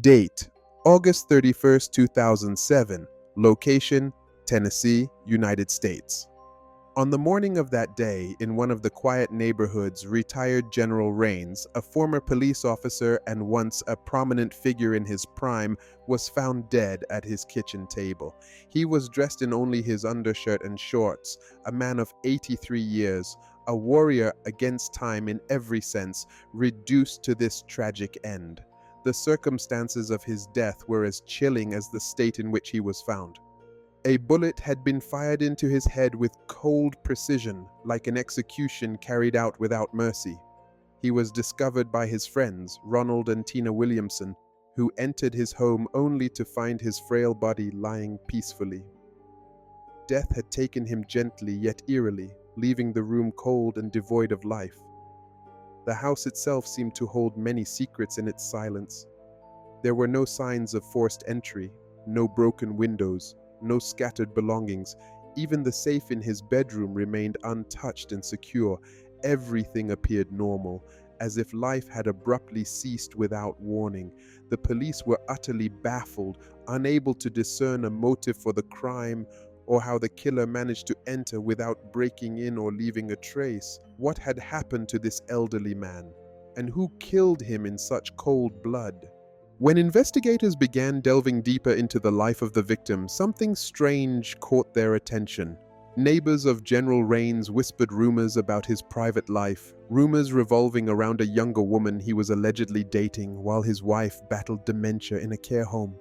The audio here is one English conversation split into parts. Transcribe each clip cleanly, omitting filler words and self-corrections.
Date: August 31st, 2007. Location: Tennessee, United States. On the morning of that day, in one of the quiet neighborhoods, retired General Rains, a former police officer and once a prominent figure in his prime, was found dead at his kitchen table. He was dressed in only his undershirt and shorts, a man of 83 years, a warrior against time in every sense, reduced to this tragic end. The circumstances of his death were as chilling as the state in which he was found. A bullet had been fired into his head with cold precision, like an execution carried out without mercy. He was discovered by his friends, Ronald and Tina Williamson, who entered his home only to find his frail body lying peacefully. Death had taken him gently yet eerily, leaving the room cold and devoid of life. The house itself seemed to hold many secrets in its silence. There were no signs of forced entry, no broken windows, no scattered belongings. Even the safe in his bedroom remained untouched and secure. Everything appeared normal, as if life had abruptly ceased without warning. The police were utterly baffled, unable to discern a motive for the crime or how the killer managed to enter without breaking in or leaving a trace. What had happened to this elderly man? And who killed him in such cold blood? When investigators began delving deeper into the life of the victim, something strange caught their attention. Neighbors of General Rains whispered rumors about his private life, rumors revolving around a younger woman he was allegedly dating while his wife battled dementia in a care home.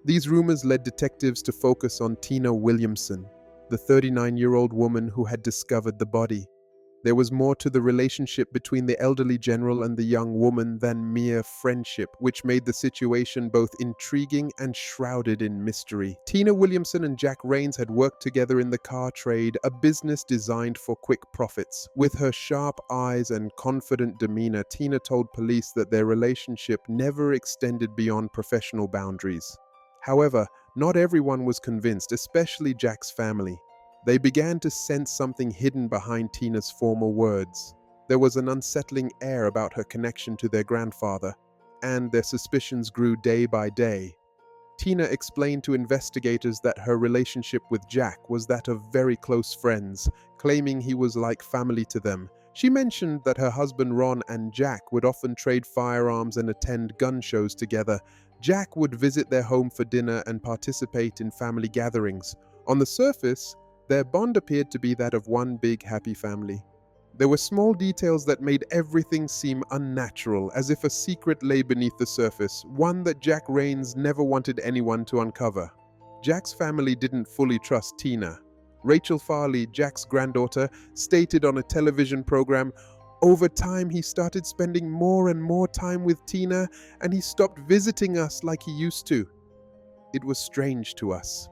These rumors led detectives to focus on Tina Williamson, the 39-year-old woman who had discovered the body. There was more to the relationship between the elderly general and the young woman than mere friendship, which made the situation both intriguing and shrouded in mystery. Tina Williamson and Jack Rains had worked together in the car trade, a business designed for quick profits. With her sharp eyes and confident demeanor, Tina told police that their relationship never extended beyond professional boundaries. However, not everyone was convinced, especially Jack's family. They began to sense something hidden behind Tina's formal words. There was an unsettling air about her connection to their grandfather, and their suspicions grew day by day. Tina explained to investigators that her relationship with Jack was that of very close friends, claiming he was like family to them. She mentioned that her husband Ron and Jack would often trade firearms and attend gun shows together. Jack would visit their home for dinner and participate in family gatherings. On the surface, their bond appeared to be that of one big happy family. There were small details that made everything seem unnatural, as if a secret lay beneath the surface, one that Jack Rains never wanted anyone to uncover. Jack's family didn't fully trust Tina. Rachel Farley, Jack's granddaughter, stated on a television program, "Over time he started spending more and more time with Tina, and he stopped visiting us like he used to. It was strange to us."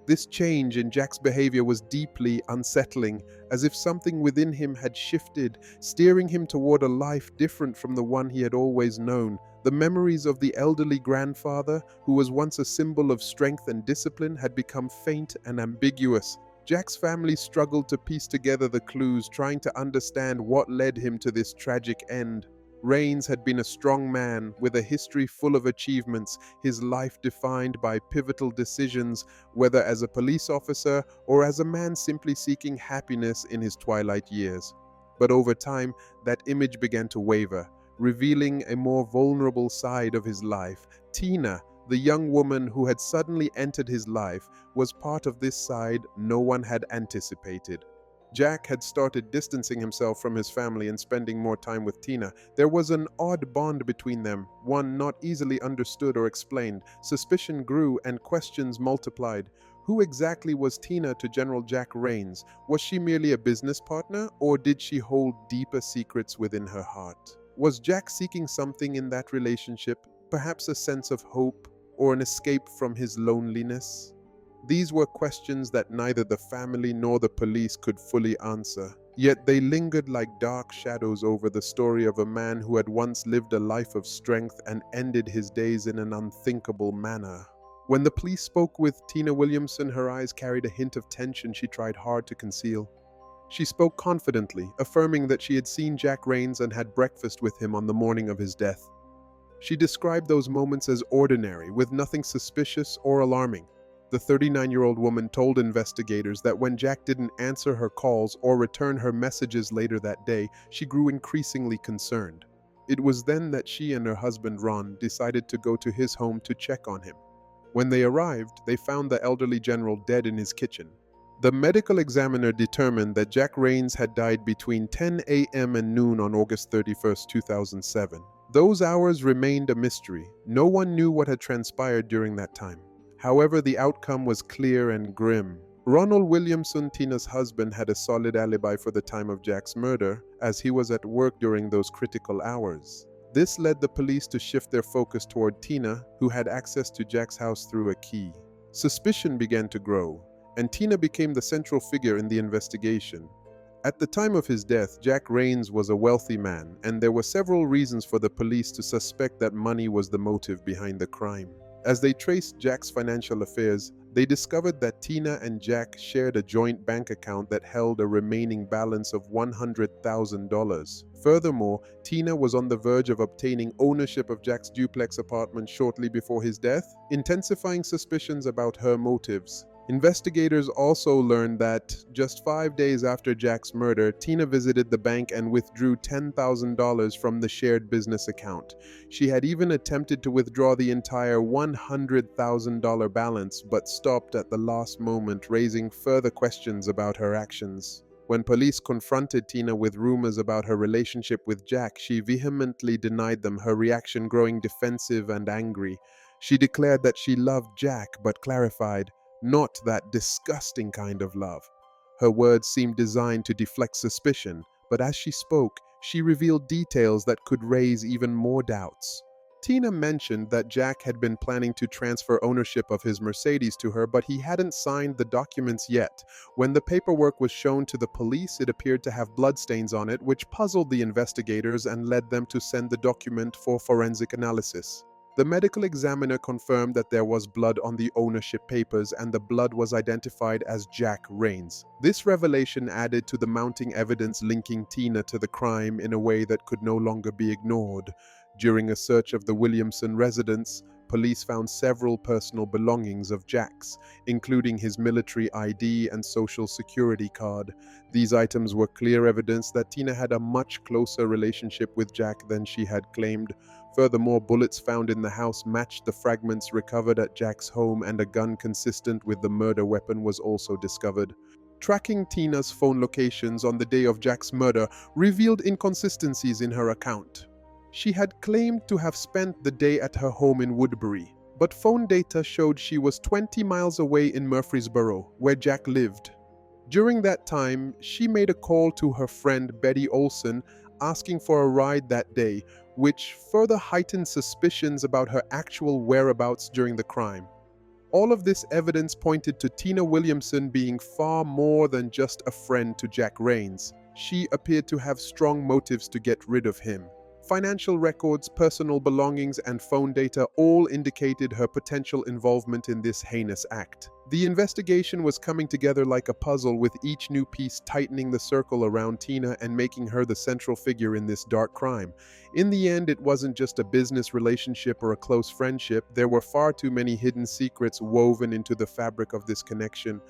This change in Jack's behavior was deeply unsettling, as if something within him had shifted, steering him toward a life different from the one he had always known. The memories of the elderly grandfather, who was once a symbol of strength and discipline, had become faint and ambiguous. Jack's family struggled to piece together the clues, trying to understand what led him to this tragic end. Rains had been a strong man with a history full of achievements, his life defined by pivotal decisions, whether as a police officer or as a man simply seeking happiness in his twilight years. But over time, that image began to waver, revealing a more vulnerable side of his life. Tina, the young woman who had suddenly entered his life, was part of this side no one had anticipated. Jack had started distancing himself from his family and spending more time with Tina. There was an odd bond between them, one not easily understood or explained. Suspicion grew and questions multiplied. Who exactly was Tina to General Jack Rains? Was she merely a business partner, or did she hold deeper secrets within her heart? Was Jack seeking something in that relationship, perhaps a sense of hope or an escape from his loneliness? These were questions that neither the family nor the police could fully answer. Yet they lingered like dark shadows over the story of a man who had once lived a life of strength and ended his days in an unthinkable manner. When the police spoke with Tina Williamson, her eyes carried a hint of tension she tried hard to conceal. She spoke confidently, affirming that she had seen Jack Rains and had breakfast with him on the morning of his death. She described those moments as ordinary, with nothing suspicious or alarming. The 39-year-old woman told investigators that when Jack didn't answer her calls or return her messages later that day, she grew increasingly concerned. It was then that she and her husband Ron decided to go to his home to check on him. When they arrived, they found the elderly general dead in his kitchen. The medical examiner determined that Jack Rains had died between 10 a.m. and noon on August 31, 2007. Those hours remained a mystery. No one knew what had transpired during that time. However, the outcome was clear and grim. Ronald Williamson, Tina's husband, had a solid alibi for the time of Jack's murder, as he was at work during those critical hours. This led the police to shift their focus toward Tina, who had access to Jack's house through a key. Suspicion began to grow, and Tina became the central figure in the investigation. At the time of his death, Jack Rains was a wealthy man, and there were several reasons for the police to suspect that money was the motive behind the crime. As they traced Jack's financial affairs, they discovered that Tina and Jack shared a joint bank account that held a remaining balance of $100,000. Furthermore, Tina was on the verge of obtaining ownership of Jack's duplex apartment shortly before his death, intensifying suspicions about her motives. Investigators also learned that just 5 days after Jack's murder, Tina visited the bank and withdrew $10,000 from the shared business account. She had even attempted to withdraw the entire $100,000 balance, but stopped at the last moment, raising further questions about her actions. When police confronted Tina with rumors about her relationship with Jack, she vehemently denied them, her reaction growing defensive and angry. She declared that she loved Jack, but clarified, "Not that disgusting kind of love." Her words seemed designed to deflect suspicion, but as she spoke, she revealed details that could raise even more doubts. Tina mentioned that Jack had been planning to transfer ownership of his Mercedes to her, but he hadn't signed the documents yet. When the paperwork was shown to the police, it appeared to have bloodstains on it, which puzzled the investigators and led them to send the document for forensic analysis. The medical examiner confirmed that there was blood on the ownership papers, and the blood was identified as Jack Rains. This revelation added to the mounting evidence linking Tina to the crime in a way that could no longer be ignored. During a search of the Williamson residence, police found several personal belongings of Jack's, including his military ID and social security card. These items were clear evidence that Tina had a much closer relationship with Jack than she had claimed. Furthermore, bullets found in the house matched the fragments recovered at Jack's home, and a gun consistent with the murder weapon was also discovered. Tracking Tina's phone locations on the day of Jack's murder revealed inconsistencies in her account. She had claimed to have spent the day at her home in Woodbury, but phone data showed she was 20 miles away in Murfreesboro, where Jack lived. During that time, she made a call to her friend Betty Olson, asking for a ride that day, which further heightened suspicions about her actual whereabouts during the crime. All of this evidence pointed to Tina Williamson being far more than just a friend to Jack Rains. She appeared to have strong motives to get rid of him. Financial records, personal belongings, and phone data all indicated her potential involvement in this heinous act. The investigation was coming together like a puzzle, with each new piece tightening the circle around Tina and making her the central figure in this dark crime. In the end, it wasn't just a business relationship or a close friendship. There were far too many hidden secrets woven into the fabric of this connection.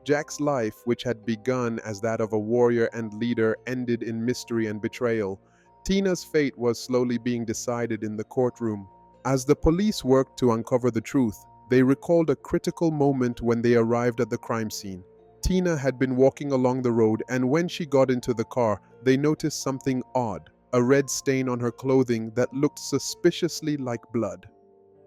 Jack's life, which had begun as that of a warrior and leader, ended in mystery and betrayal. Tina's fate was slowly being decided in the courtroom. As the police worked to uncover the truth, they recalled a critical moment when they arrived at the crime scene. Tina had been walking along the road, and when she got into the car, they noticed something odd, a red stain on her clothing that looked suspiciously like blood.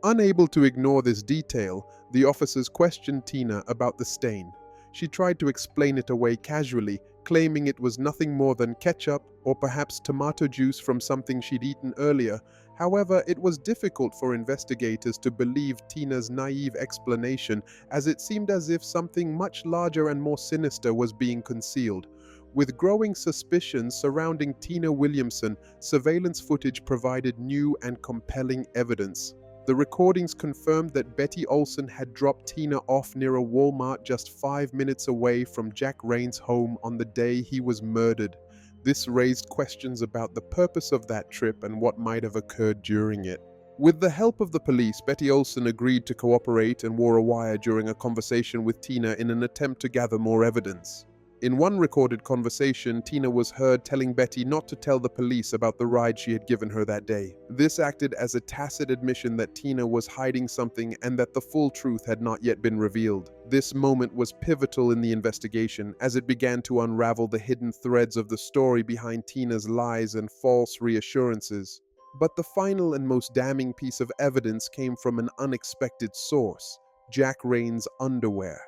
Unable to ignore this detail, the officers questioned Tina about the stain. She tried to explain it away casually, claiming it was nothing more than ketchup or perhaps tomato juice from something she'd eaten earlier. However, it was difficult for investigators to believe Tina's naive explanation, as it seemed as if something much larger and more sinister was being concealed. With growing suspicions surrounding Tina Williamson, surveillance footage provided new and compelling evidence. The recordings confirmed that Betty Olson had dropped Tina off near a Walmart just 5 minutes away from Jack Rains' home on the day he was murdered. This raised questions about the purpose of that trip and what might have occurred during it. With the help of the police, Betty Olson agreed to cooperate and wore a wire during a conversation with Tina in an attempt to gather more evidence. In one recorded conversation, Tina was heard telling Betty not to tell the police about the ride she had given her that day. This acted as a tacit admission that Tina was hiding something and that the full truth had not yet been revealed. This moment was pivotal in the investigation as it began to unravel the hidden threads of the story behind Tina's lies and false reassurances. But the final and most damning piece of evidence came from an unexpected source: Jack Rain's underwear.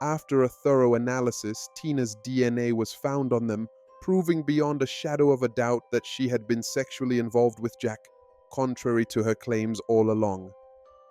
After a thorough analysis, Tina's DNA was found on them, proving beyond a shadow of a doubt that she had been sexually involved with Jack, contrary to her claims all along.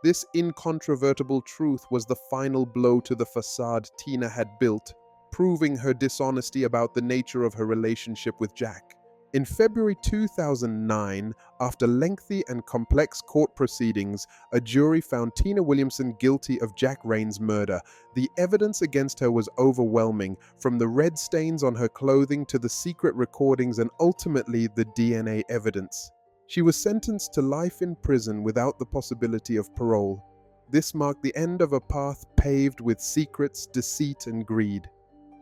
This incontrovertible truth was the final blow to the facade Tina had built, proving her dishonesty about the nature of her relationship with Jack. In February 2009, after lengthy and complex court proceedings, a jury found Tina Williamson guilty of Jack Rain's murder. The evidence against her was overwhelming, from the red stains on her clothing to the secret recordings and ultimately the DNA evidence. She was sentenced to life in prison without the possibility of parole. This marked the end of a path paved with secrets, deceit, and greed.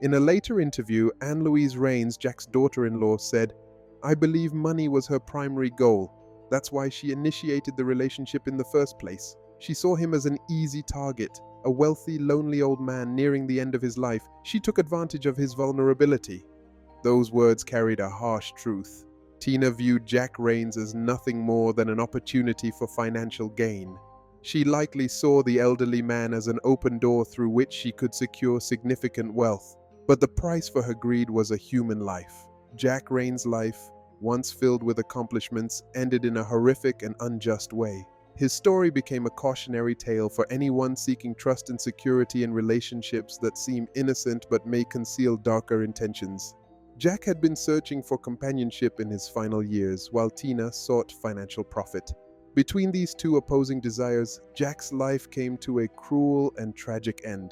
In a later interview, Anne Louise Rains, Jack's daughter-in-law, said, "I believe money was her primary goal. That's why she initiated the relationship in the first place. She saw him as an easy target, a wealthy, lonely old man nearing the end of his life. She took advantage of his vulnerability." Those words carried a harsh truth. Tina viewed Jack Rains as nothing more than an opportunity for financial gain. She likely saw the elderly man as an open door through which she could secure significant wealth. But the price for her greed was a human life. Jack Rain's life, once filled with accomplishments, ended in a horrific and unjust way. His story became a cautionary tale for anyone seeking trust and security in relationships that seem innocent but may conceal darker intentions. Jack had been searching for companionship in his final years, while Tina sought financial profit. Between these two opposing desires, Jack's life came to a cruel and tragic end.